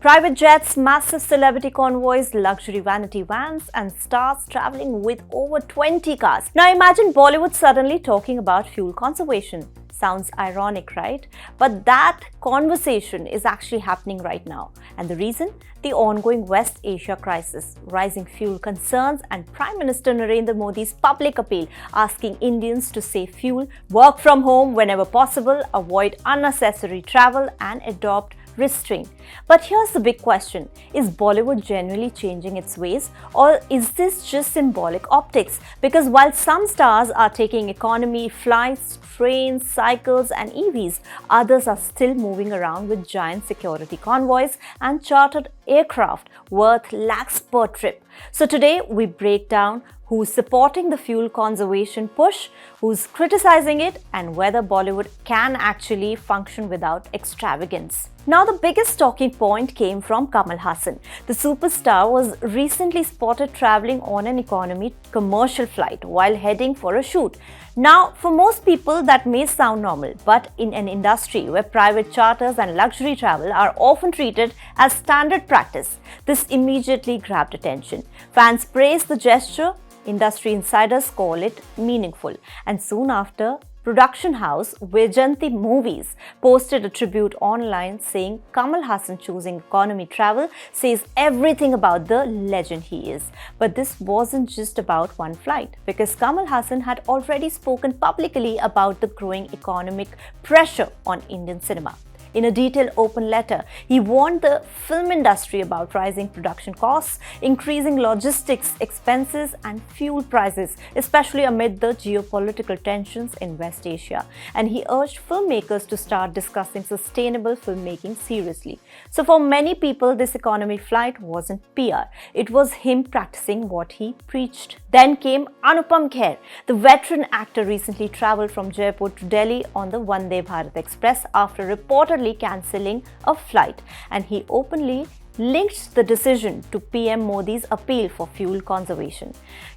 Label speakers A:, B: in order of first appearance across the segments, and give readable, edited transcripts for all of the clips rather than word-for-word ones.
A: Private jets, massive celebrity convoys, luxury vanity vans, and stars traveling with over 20 cars. Now imagine Bollywood suddenly talking about fuel conservation. Sounds ironic, right? But that conversation is actually happening right now. And the reason? The ongoing West Asia crisis, rising fuel concerns, and Prime Minister Narendra Modi's public appeal asking Indians to save fuel, work from home whenever possible, avoid unnecessary travel, and adopt restraint. But here's the big question. Is Bollywood genuinely changing its ways, or is this just symbolic optics? Because while some stars are taking economy flights, trains, cycles and EVs, others are still moving around with giant security convoys and chartered aircraft worth lakhs per trip. So today we break down who's supporting the fuel conservation push, who's criticizing it, and whether Bollywood can actually function without extravagance. Now, the biggest talking point came from Kamal Hasan. The superstar was recently spotted traveling on an economy commercial flight while heading for a shoot. Now, for most people, that may sound normal, but in an industry where private charters and luxury travel are often treated as standard practice, this immediately grabbed attention. Fans praised the gesture. Industry insiders call it meaningful. And soon after, production house Vijanti Movies posted a tribute online saying Kamal Hasan choosing economy travel says everything about the legend he is. But this wasn't just about one flight, because Kamal Hasan had already spoken publicly about the growing economic pressure on Indian cinema. In a detailed open letter, he warned the film industry about rising production costs, increasing logistics expenses, and fuel prices, especially amid the geopolitical tensions in West Asia. And he urged filmmakers to start discussing sustainable filmmaking seriously. So for many people, this economy flight wasn't PR. It was him practicing what he preached. Then came Anupam Kher. The veteran actor recently traveled from Jaipur to Delhi on the Vande Bharat Express after reportedly cancelling a flight, and he openly linked the decision to PM Modi's appeal for fuel conservation.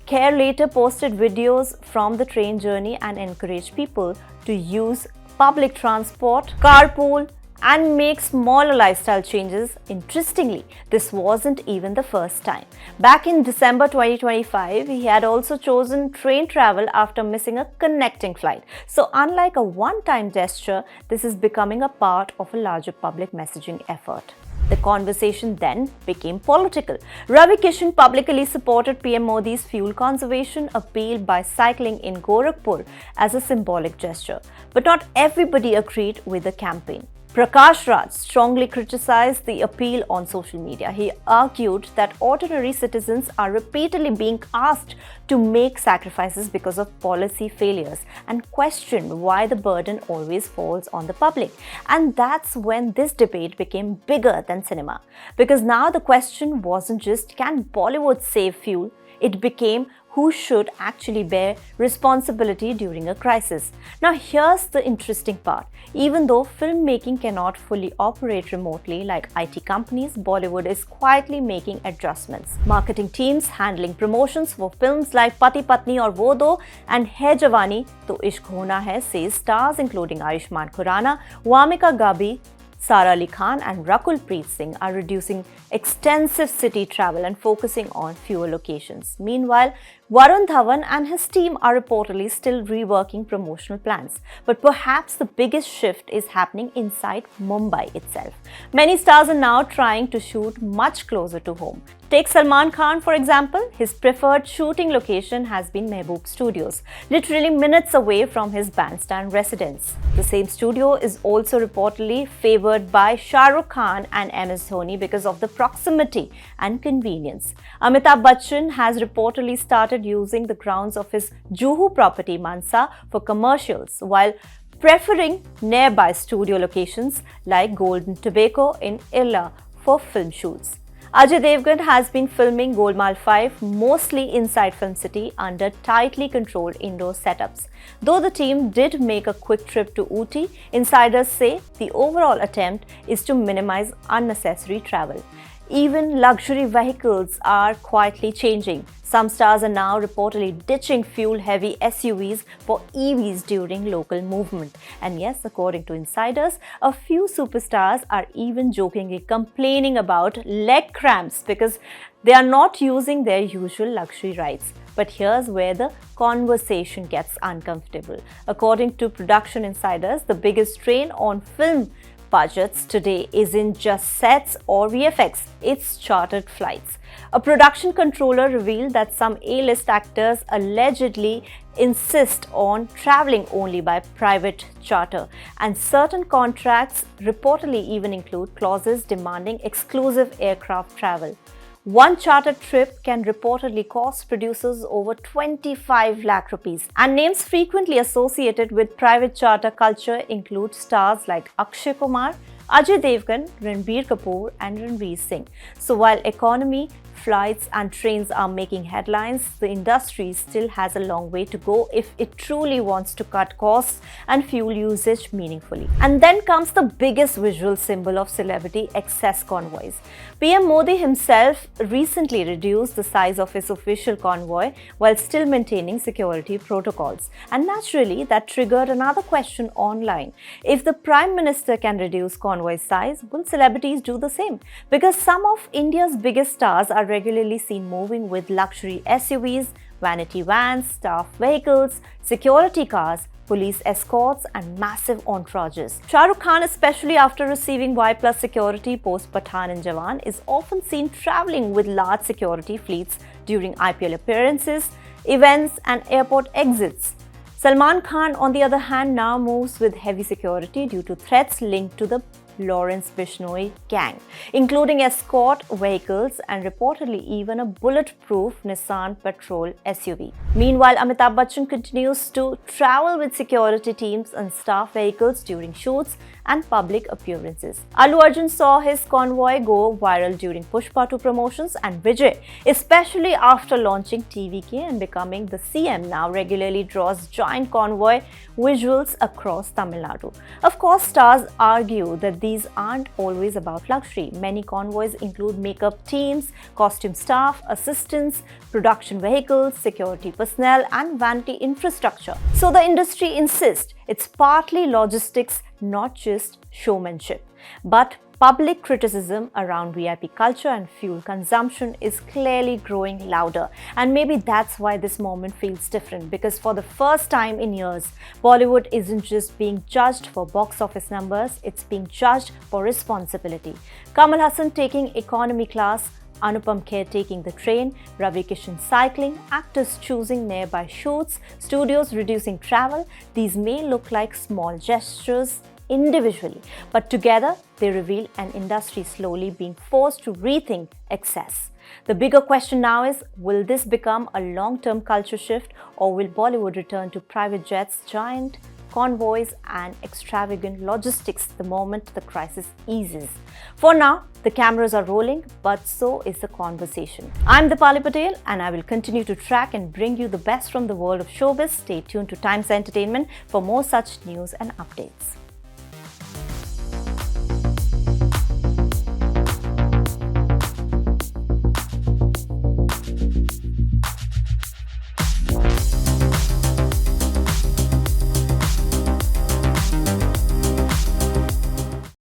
A: Kher later posted videos from the train journey and encouraged people to use public transport, carpool, and make smaller lifestyle changes. Interestingly, this wasn't even the first time. Back in December 2025, he had also chosen train travel after missing a connecting flight. So unlike a one-time gesture, this is becoming a part of a larger public messaging effort. The conversation then became political. Ravi Kishan publicly supported PM Modi's fuel conservation appeal by cycling in Gorakhpur as a symbolic gesture. But not everybody agreed with the campaign. Prakash Raj strongly criticized the appeal on social media. He argued that ordinary citizens are repeatedly being asked to make sacrifices because of policy failures and questioned why the burden always falls on the public. And that's when this debate became bigger than cinema. Because now the question wasn't just, can Bollywood save fuel? It became, who should actually bear responsibility during a crisis? Now here's the interesting part. Even though filmmaking cannot fully operate remotely like IT companies, Bollywood is quietly making adjustments. Marketing teams handling promotions for films like Pati Patni aur Wo Do and Hai Jawani To Ishq Hona Hai says stars including Ayushmann Khurrana, Vamika Gabi, Sara Ali Khan and Rakul Preet Singh are reducing extensive city travel and focusing on fewer locations. Meanwhile, Varun Dhawan and his team are reportedly still reworking promotional plans. But perhaps the biggest shift is happening inside Mumbai itself. Many stars are now trying to shoot much closer to home. Take Salman Khan, for example. His preferred shooting location has been Mehboob Studios, literally minutes away from his bandstand residence. The same studio is also reportedly favored by Shah Rukh Khan and MS Dhoni because of the proximity and convenience. Amitabh Bachchan has reportedly started using the grounds of his Juhu property Mansa for commercials, while preferring nearby studio locations like Golden Tobacco in Irla for film shoots. Ajay Devgan has been filming Golmaal 5 mostly inside Film City under tightly controlled indoor setups. Though the team did make a quick trip to Ooty, insiders say the overall attempt is to minimize unnecessary travel. Even luxury vehicles are quietly changing. Some stars are now reportedly ditching fuel-heavy SUVs for EVs during local movement. And yes, according to insiders, a few superstars are even jokingly complaining about leg cramps because they are not using their usual luxury rides. But here's where the conversation gets uncomfortable. According to production insiders, the biggest strain on film budgets today isn't just sets or VFX, it's chartered flights. A production controller revealed that some A-list actors allegedly insist on traveling only by private charter, and certain contracts reportedly even include clauses demanding exclusive aircraft travel. One chartered trip can reportedly cost producers over 25 lakh rupees. And names frequently associated with private charter culture include stars like Akshay Kumar, Ajay Devgan, Ranbir Kapoor and Ranveer Singh. So while economy, flights and trains are making headlines, the industry still has a long way to go if it truly wants to cut costs and fuel usage meaningfully. And then comes the biggest visual symbol of celebrity excess convoys. PM Modi himself recently reduced the size of his official convoy while still maintaining security protocols. And naturally, that triggered another question online. If the Prime Minister can reduce convoy size, will celebrities do the same? Because some of India's biggest stars are regularly seen moving with luxury SUVs, vanity vans, staff vehicles, security cars, police escorts and massive entourages. Shah Rukh Khan, especially after receiving Y+ security post Pathan and Jawan, is often seen travelling with large security fleets during IPL appearances, events and airport exits. Salman Khan, on the other hand, now moves with heavy security due to threats linked to the Lawrence Bishnoi gang, including escort vehicles and reportedly even a bulletproof Nissan Patrol SUV. Meanwhile, Amitabh Bachchan continues to travel with security teams and staff vehicles during shoots and public appearances. Allu Arjun saw his convoy go viral during Pushpa 2 promotions, and Vijay, especially after launching TVK and becoming the CM, now regularly draws giant convoy visuals across Tamil Nadu. Of course, stars argue that these aren't always about luxury. Many convoys include makeup teams, costume staff, assistants, production vehicles, security personnel, and vanity infrastructure. So the industry insists it's partly logistics, not just showmanship. But public criticism around VIP culture and fuel consumption is clearly growing louder. And maybe that's why this moment feels different, because for the first time in years, Bollywood isn't just being judged for box office numbers, it's being judged for responsibility. Kamal Hasan taking economy class, Anupam Kher taking the train, Ravi Kishan cycling, actors choosing nearby shoots, studios reducing travel. These may look like small gestures individually, but together they reveal an industry slowly being forced to rethink excess. The bigger question now is, will this become a long-term culture shift, or will Bollywood return to private jets, giant convoys and extravagant logistics the moment the crisis eases? For now, the cameras are rolling, but so is the conversation. I'm Dipali Patel and I will continue to track and bring you the best from the world of showbiz. Stay tuned to Times Entertainment for more such news and updates.